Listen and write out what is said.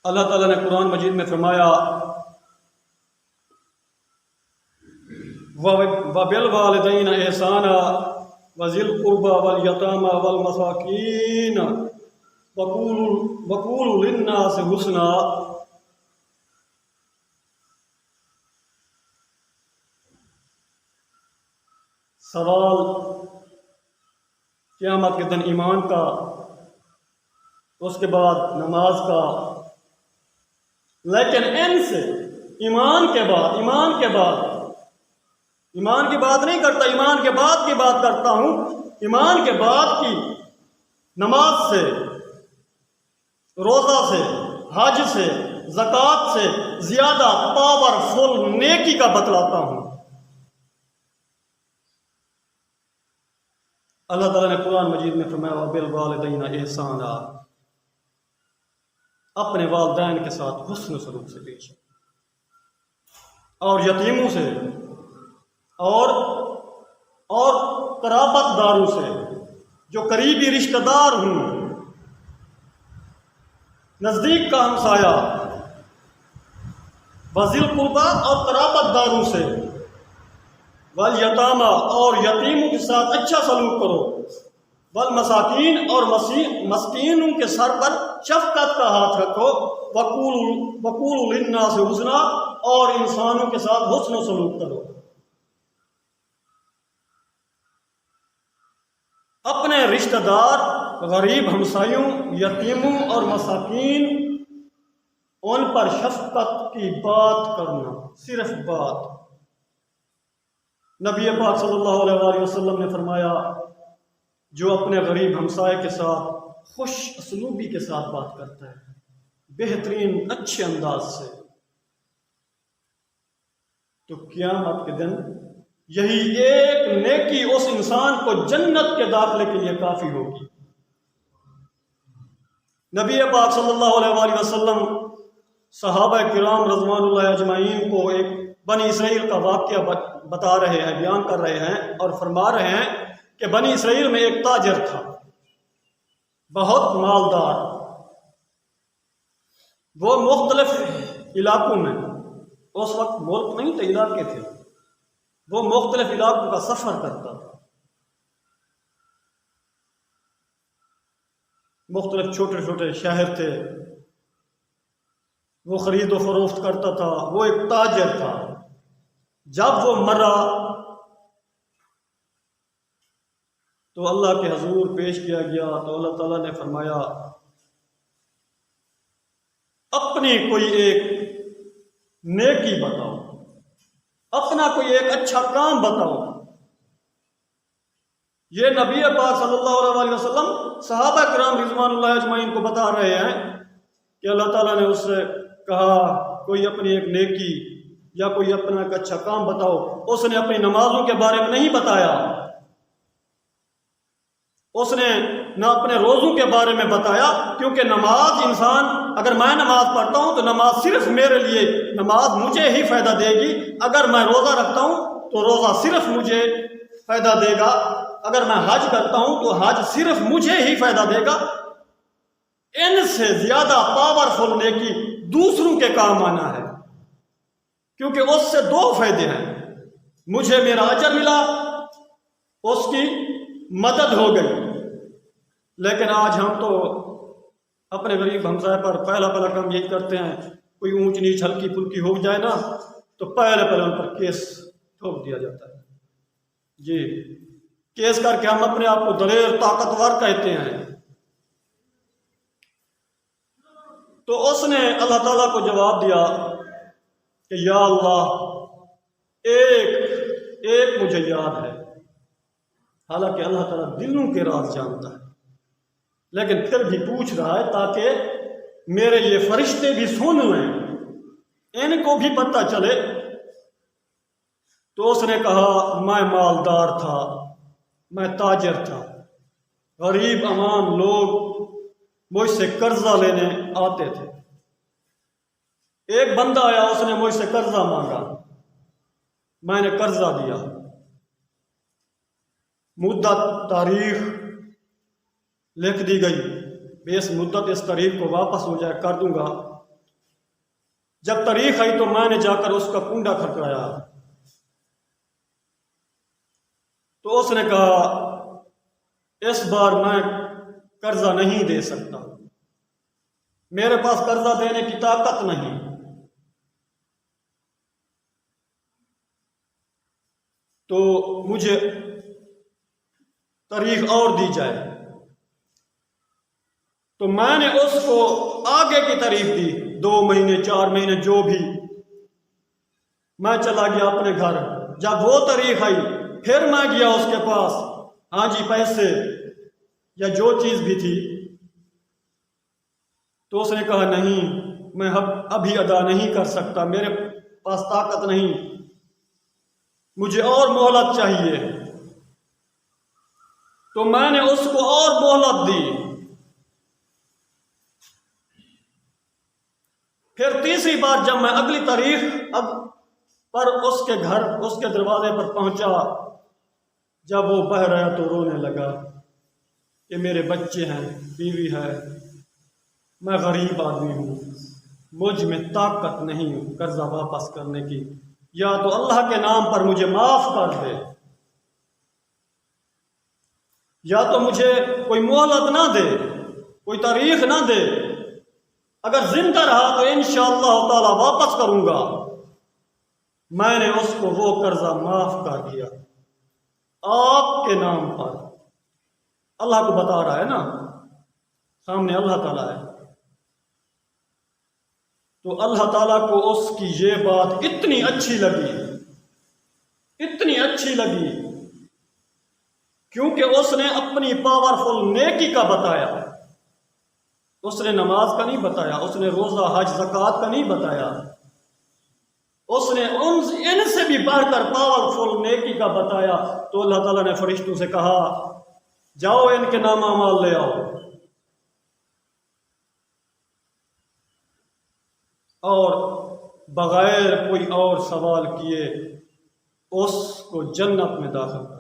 اللہ تعالیٰ نے قرآن مجید میں فرمایا وَبِالْوَالِدَيْنِ إِحْسَانًا وَذِي الْقُرْبَى وَالْيَتَامَى وَالْمَسَاكِينَ وَقُولُوا لِلنَّاسِ حُسْنًا۔ سوال قیامت کے دن ایمان کا، اس کے بعد نماز کا، لیکن ان سے ایمان کی بات نہیں کرتا، ایمان کے بعد کی بات کرتا ہوں۔ ایمان کے بعد کی نماز سے، روزہ سے، حج سے، زکوٰۃ سے زیادہ پاورفل نیکی کا بتلاتا ہوں۔ اللہ تعالیٰ نے قرآن مجید میں فرمایا وَبِالْوَالِدَيْنِ إِحْسَانًا، اپنے والدین کے ساتھ حسن سلوک سے پیش آؤ، اور یتیموں سے اور قرابت داروں سے، جو قریبی رشتہ دار ہوں، نزدیک کا ہمسایہ، وذی القربیٰ اور قرابت داروں سے، والیتامى اور یتیموں کے ساتھ اچھا سلوک کرو، والمساکین اور مسکینوں کے سر پر شفقت کا ہاتھ رکھو، وقولوا للناس حسنا اور انسانوں کے ساتھ حسن و سلوک کرو۔ اپنے رشتہ دار، غریب ہمسایوں، یتیموں اور مساکین، ان پر شفقت کی بات کرنا، صرف بات۔ نبی پاک صلی اللہ علیہ وسلم نے فرمایا جو اپنے غریب ہمسائے کے ساتھ خوش اسلوبی کے ساتھ بات کرتا ہے، بہترین اچھے انداز سے، تو قیامت کے دن یہی ایک نیکی اس انسان کو جنت کے داخلے کے لیے کافی ہوگی۔ نبی پاک صلی اللہ علیہ وسلم صحابہ کرام رضوان اللہ اجمعین کو ایک بنی اسرائیل کا واقعہ بتا رہے ہیں، بیان کر رہے ہیں، اور فرما رہے ہیں کہ بنی اسرائیل میں ایک تاجر تھا، بہت مالدار۔ وہ مختلف علاقوں میں، اس وقت ملک نہیں تھے، علاقے تھے، وہ مختلف علاقوں کا سفر کرتا تھا، مختلف چھوٹے چھوٹے شہر تھے، وہ خرید و فروخت کرتا تھا، وہ ایک تاجر تھا۔ جب وہ مرا تو اللہ کے حضور پیش کیا گیا، تو اللہ تعالیٰ نے فرمایا اپنی کوئی ایک نیکی بتاؤ، اپنا کوئی ایک اچھا کام بتاؤ۔ یہ نبی پاک صلی اللہ علیہ وسلم صحابہ کرام رضوان اللہ اجمعین کو بتا رہے ہیں کہ اللہ تعالیٰ نے اس سے کہا کوئی اپنی ایک نیکی یا کوئی اپنا ایک اچھا کام بتاؤ۔ اس نے اپنی نمازوں کے بارے میں نہیں بتایا، اس نے نہ اپنے روزوں کے بارے میں بتایا، کیونکہ نماز انسان، اگر میں نماز پڑھتا ہوں تو نماز صرف میرے لیے، نماز مجھے ہی فائدہ دے گی۔ اگر میں روزہ رکھتا ہوں تو روزہ صرف مجھے فائدہ دے گا، اگر میں حج کرتا ہوں تو حج صرف مجھے ہی فائدہ دے گا۔ ان سے زیادہ پاورفل نیکی دوسروں کے کام آنا ہے، کیونکہ اس سے دو فائدے ہیں، مجھے میرا اجر ملا، اس کی مدد ہو گئی۔ لیکن آج ہم تو اپنے غریب ہمسائے پر پہلا کام یہی کرتے ہیں، کوئی اونچ نیچ ہلکی پھلکی ہو جائے نا تو پہلے ان پر کیس ٹھوک دیا جاتا ہے، جی کیس کر کے ہم اپنے آپ کو دلیر طاقتور کہتے ہیں۔ تو اس نے اللہ تعالیٰ کو جواب دیا کہ یا اللہ، ایک مجھے یاد ہے، حالانکہ اللہ تعالیٰ دلوں کے راز جانتا ہے، لیکن پھر بھی پوچھ رہا ہے تاکہ میرے یہ فرشتے بھی سن لیں، ان کو بھی پتہ چلے۔ تو اس نے کہا میں مالدار تھا، میں تاجر تھا، غریب عوام لوگ مجھ سے قرضہ لینے آتے تھے، ایک بندہ آیا، اس نے مجھ سے قرضہ مانگا، میں نے قرضہ دیا، مدت تاریخ لکھ دی گئی، اس مدت اس تاریخ کو واپس ہو جائے کر دوں گا، جب تاریخ آئی تو میں نے جا کر اس کا کنڈا کھٹکایا تو اس نے کہا اس بار میں قرضہ نہیں دے سکتا، میرے پاس قرضہ دینے کی طاقت نہیں، تو مجھے تاریخ اور دی جائے۔ تو میں نے اس کو آگے کی تاریخ دی، 2 مہینے 4 مہینے جو بھی۔ میں چلا گیا اپنے گھر، جب وہ تاریخ آئی پھر میں گیا اس کے پاس، ہاں جی پیسے یا جو چیز بھی تھی، تو اس نے کہا نہیں میں ابھی ادا نہیں کر سکتا، میرے پاس طاقت نہیں، مجھے اور مہلت چاہیے۔ تو میں نے اس کو اور مہلت دی۔ پھر تیسری بار جب میں اگلی تاریخ پر اس کے گھر اس کے دروازے پر پہنچا، جب وہ بہہ رہا تو رونے لگا کہ میرے بچے ہیں، بیوی ہے، میں غریب آدمی ہوں، مجھ میں طاقت نہیں قرضہ واپس کرنے کی، یا تو اللہ کے نام پر مجھے معاف کر دے، یا تو مجھے کوئی مہلت نہ دے، کوئی تاریخ نہ دے، اگر زندہ رہا تو انشاءاللہ تعالی واپس کروں گا۔ میں نے اس کو وہ قرضہ معاف کر دیا آپ کے نام پر۔ اللہ کو بتا رہا ہے نا، سامنے اللہ تعالیٰ ہے، تو اللہ تعالیٰ کو اس کی یہ بات اتنی اچھی لگی، اتنی اچھی لگی، کیونکہ اس نے اپنی پاورفل نیکی کا بتایا، اس نے نماز کا نہیں بتایا، اس نے روزہ حج زکوٰۃ کا نہیں بتایا، اس نے ان سے بھی بڑھ کر پاورفل نیکی کا بتایا۔ تو اللہ تعالیٰ نے فرشتوں سے کہا جاؤ ان کے نام اعمال لے آؤ، اور بغیر کوئی اور سوال کیے اس کو جنت میں داخل کر۔